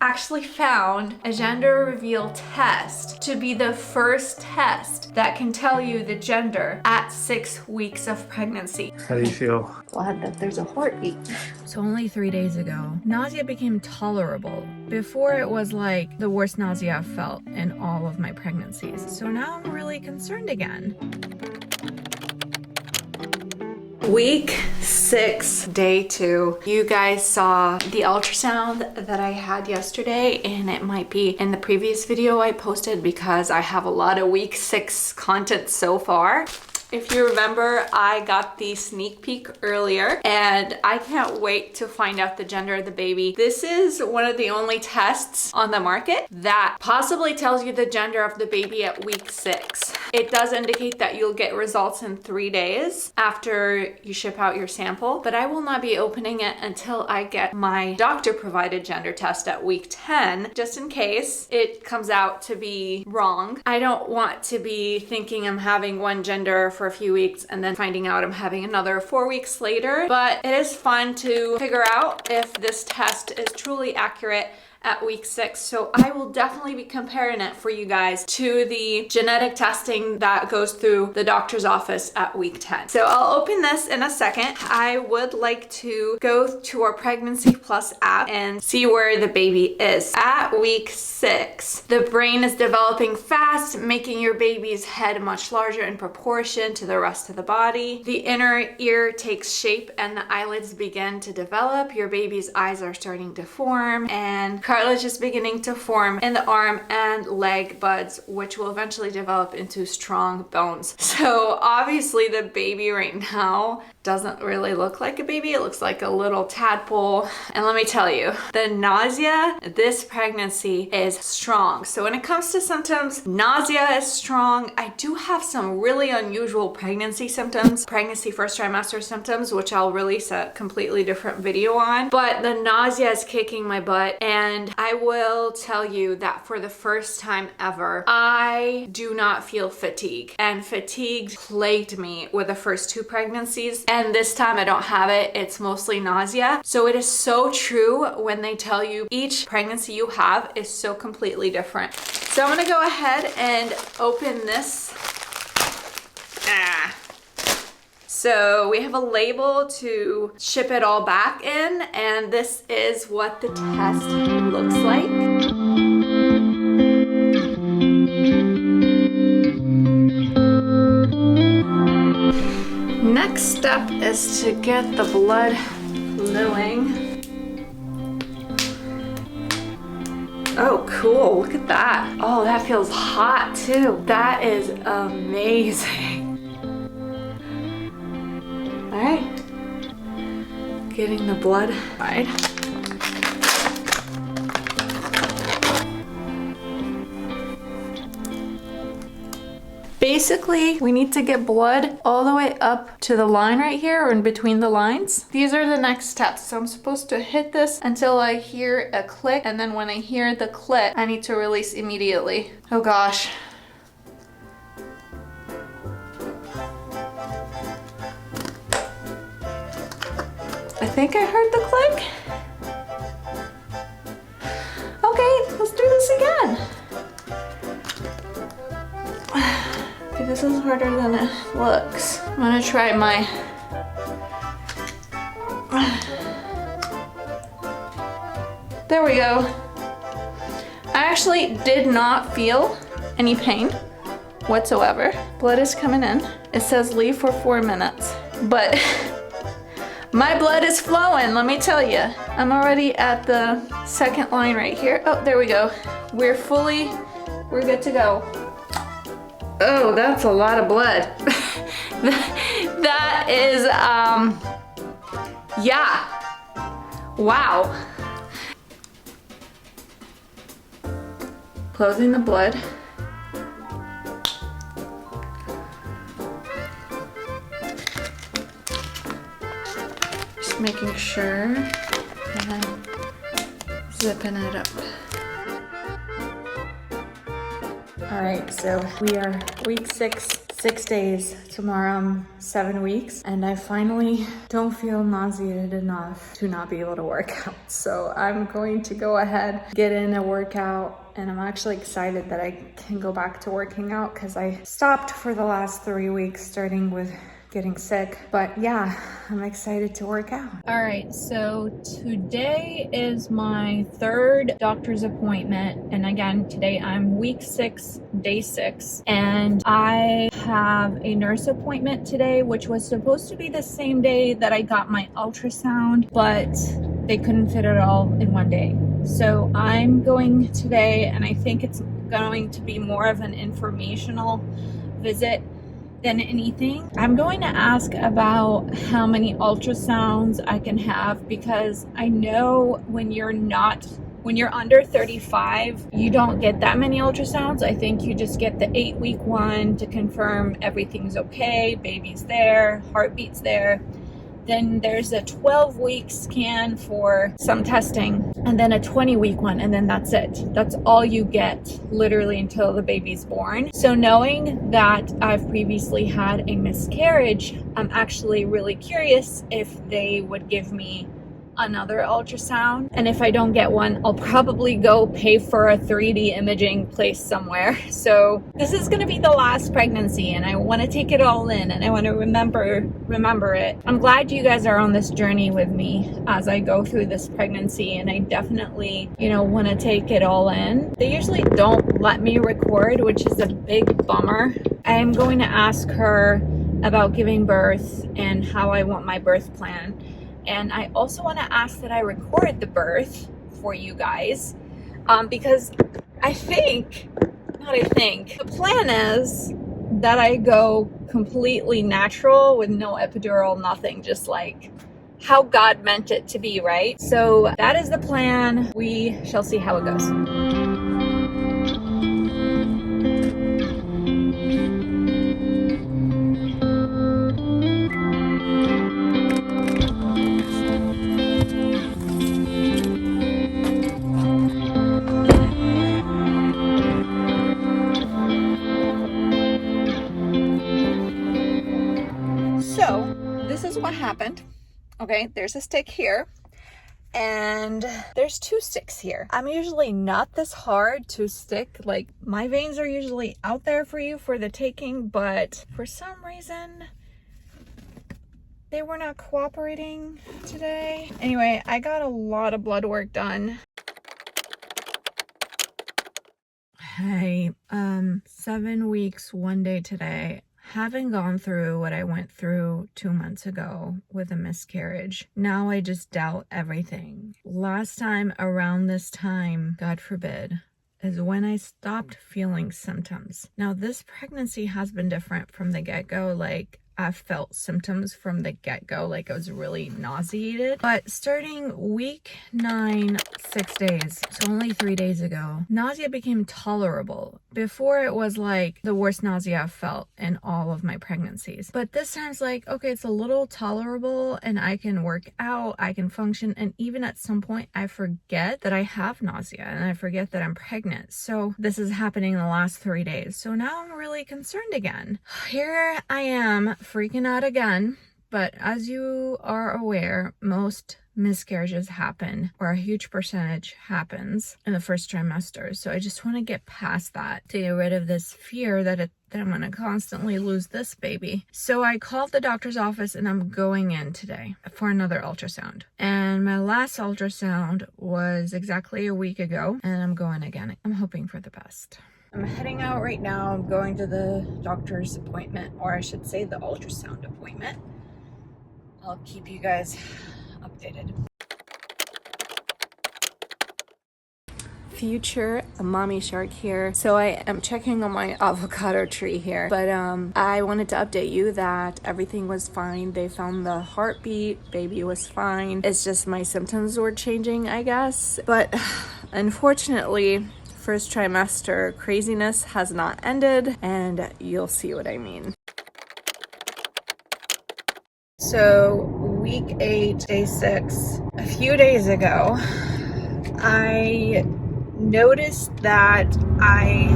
actually found a gender reveal test to be the first test that can tell you the gender at 6 weeks of pregnancy. How do you feel? Glad that there's a heartbeat. So only 3 days ago, nausea became tolerable. Before it was like the worst nausea I've felt in all of my pregnancies. So now I'm really concerned again. Week 6, day 2. You guys saw the ultrasound that I had yesterday, and it might be in the previous video I posted because I have a lot of week 6 content so far. If you remember, I got the sneak peek earlier and I can't wait to find out the gender of the baby. This is one of the only tests on the market that possibly tells you the gender of the baby at week 6. It does indicate that you'll get results in 3 days after you ship out your sample, but I will not be opening it until I get my doctor provided gender test at week 10, just in case it comes out to be wrong. I don't want to be thinking I'm having one gender for a few weeks and then finding out I'm having another 4 weeks later. But it is fun to figure out if this test is truly accurate at week 6. So I will definitely be comparing it for you guys to the genetic testing that goes through the doctor's office at week 10. So I'll open this in a second. I would like to go to our Pregnancy Plus app and see where the baby is. At week 6, the brain is developing fast, making your baby's head much larger in proportion to the rest of the body. The inner ear takes shape and the eyelids begin to develop. Your baby's eyes are starting to form and cartilage is beginning to form in the arm and leg buds, which will eventually develop into strong bones. So obviously the baby right now doesn't really look like a baby. It looks like a little tadpole. And let me tell you, the nausea this pregnancy is strong. So when it comes to symptoms, nausea is strong. I do have some really unusual pregnancy symptoms, pregnancy first trimester symptoms, which I'll release a completely different video on. But the nausea is kicking my butt, and I will tell you that for the first time ever, I do not feel fatigue. And fatigue plagued me with the first 2 pregnancies. And this time I don't have it. It's mostly nausea. So it is so true when they tell you each pregnancy you have is so completely different. So I'm gonna go ahead and open this. So we have a label to ship it all back in, and this is what the test looks like. Next step is to get the blood flowing. Oh, cool, look at that. Oh, that feels hot too. That is amazing. All right, getting the blood right. Basically, we need to get blood all the way up to the line right here, or in between the lines. These are the next steps. So I'm supposed to hit this until I hear a click, and then when I hear the click, I need to release immediately. Oh gosh. I think I heard the click. Okay, let's do this again. Okay, this is harder than it looks. I'm gonna try my... There we go. I actually did not feel any pain whatsoever. Blood is coming in. It says leave for 4 minutes, but my blood is flowing, let me tell you. I'm already at the second line right here. Oh, there we go. We're good to go. Oh, that's a lot of blood. That is, yeah. Wow. Closing the blood. Just making sure, and then zipping it up. All right, so we are week 6 6 days. Tomorrow I'm 7 weeks and I finally don't feel nauseated enough to not be able to work out. So I'm going to go ahead, get in a workout, and I'm actually excited that I can go back to working out because I stopped for the last 3 weeks, starting with getting sick. But yeah, I'm excited to work out. All right, so today is my third doctor's appointment. And again, today I'm week 6, day 6. And I have a nurse appointment today, which was supposed to be the same day that I got my ultrasound, but they couldn't fit it all in one day. So I'm going today, and I think it's going to be more of an informational visit than anything. I'm going to ask about how many ultrasounds I can have, because I know when you're under 35, you don't get that many ultrasounds. I think you just get the 8-week one to confirm everything's okay, baby's there, heartbeat's there. Then there's a 12-week scan for some testing, and then a 20-week one, and then that's it. That's all you get, literally, until the baby's born. So knowing that I've previously had a miscarriage, I'm actually really curious if they would give me another ultrasound. And if I don't get one, I'll probably go pay for a 3D imaging place somewhere. So this is going to be the last pregnancy, and I want to take it all in, and I want to remember it. I'm glad you guys are on this journey with me as I go through this pregnancy, and I definitely, want to take it all in. They usually don't let me record, which is a big bummer. I'm going to ask her about giving birth and how I want my birth plan. And I also want to ask that I record the birth for you guys, because the plan is that I go completely natural with no epidural, nothing, just like how God meant it to be, right? So that is the plan. We shall see how it goes. So this is what happened. Okay, there's a stick here, and there's 2 sticks here. I'm usually not this hard to stick. Like, my veins are usually out there for you for the taking, but for some reason they were not cooperating today. Anyway, I got a lot of blood work done. Hey, 7 weeks, 1 day today. Having gone through what I went through 2 months ago with a miscarriage, now I just doubt everything. Last time around this time, God forbid, is when I stopped feeling symptoms. Now, this pregnancy has been different from the get-go. Like, I felt symptoms from the get-go, like I was really nauseated. But starting week 9, 6 days, so only 3 days ago, nausea became tolerable. Before, it was like the worst nausea I've felt in all of my pregnancies. But this time it's like, okay, it's a little tolerable and I can work out, I can function, and even at some point I forget that I have nausea and I forget that I'm pregnant. So this is happening in the last 3 days. So now I'm really concerned again. Here I am freaking out again. But as you are aware, most miscarriages happen, or a huge percentage happens in the first trimester. So I just want to get past that to get rid of this fear that I'm going to constantly lose this baby. So I called the doctor's office and I'm going in today for another ultrasound. And my last ultrasound was exactly a week ago, and I'm going again. I'm hoping for the best. I'm heading out right now. I'm going to the doctor's appointment, or I should say the ultrasound appointment. I'll keep you guys updated. Future mommy shark here. So I am checking on my avocado tree here, but I wanted to update you that everything was fine. They found the heartbeat, baby was fine. It's just my symptoms were changing, I guess. But unfortunately, first trimester craziness has not ended, and you'll see what I mean. So week 8, day 6, a few days ago, I noticed that I